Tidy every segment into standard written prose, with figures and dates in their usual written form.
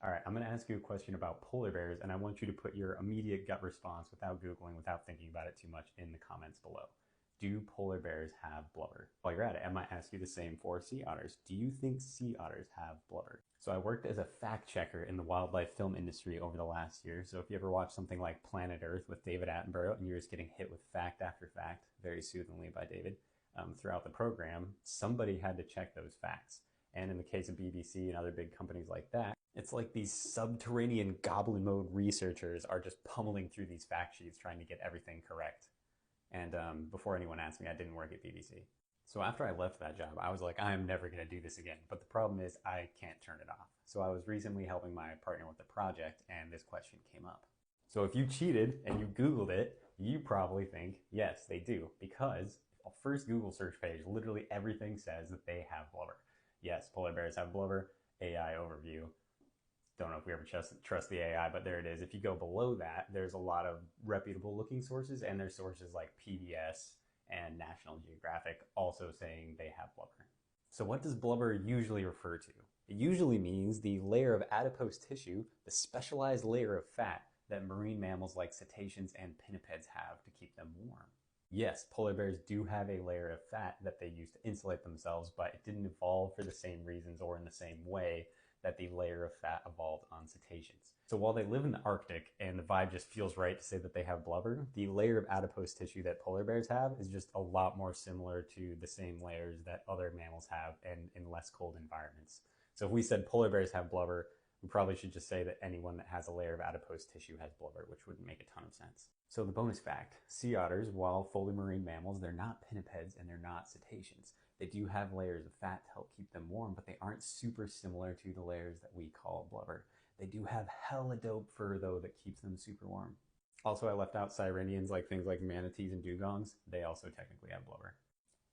All right, I'm going to ask you a question about polar bears, and I want you to put your immediate gut response without Googling, without thinking about it too much in the comments below. Do polar bears have blubber? While you're at it, I might ask you the same for sea otters. Do you think sea otters have blubber? So I worked as a fact checker in the wildlife film industry over the last year. So if you ever watch something like Planet Earth with David Attenborough and you're just getting hit with fact after fact, very soothingly by David, throughout the program, somebody had to check those facts. And in the case of BBC and other big companies like that, it's like these subterranean goblin mode researchers are just pummeling through these fact sheets trying to get everything correct. And before anyone asked me, I didn't work at BBC. So after I left that job, I was like, I am never going to do this again. But the problem is I can't turn it off. So I was recently helping my partner with the project, and this question came up. So if you cheated and you Googled it, you probably think, yes, they do. Because first Google search page, literally everything says that they have blubber. Yes, polar bears have blubber. AI overview. Don't know if we ever trust the AI, but there it is. If you go below that, there's a lot of reputable looking sources, and there's sources like PBS and National Geographic also saying they have blubber. So what does blubber usually refer to? It usually means the layer of adipose tissue, the specialized layer of fat that marine mammals like cetaceans and pinnipeds have to keep them warm. Yes, polar bears do have a layer of fat that they use to insulate themselves, but it didn't evolve for the same reasons or in the same way that the layer of fat evolved on cetaceans. So while they live in the Arctic and the vibe just feels right to say that they have blubber, the layer of adipose tissue that polar bears have is just a lot more similar to the same layers that other mammals have and in less cold environments. So if we said polar bears have blubber, we probably should just say that anyone that has a layer of adipose tissue has blubber, which would make a ton of sense. So the bonus fact, sea otters, while fully marine mammals, they're not pinnipeds and they're not cetaceans. They do have layers of fat to help keep them warm, but they aren't super similar to the layers that we call blubber. They do have hella dope fur though that keeps them super warm. Also, I left out sirenians, like things like manatees and dugongs. They also technically have blubber.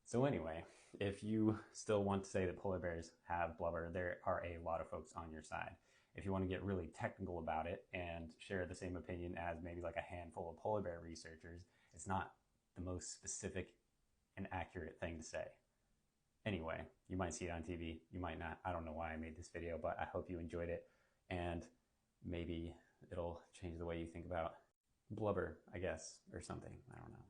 So anyway, if you still want to say that polar bears have blubber, there are a lot of folks on your side. If you want to get really technical about it and share the same opinion as maybe like a handful of polar bear researchers, it's not the most specific and accurate thing to say. Anyway, you might see it on TV, you might not. I don't know why I made this video, but I hope you enjoyed it, and maybe it'll change the way you think about blubber, I guess, or something. I don't know.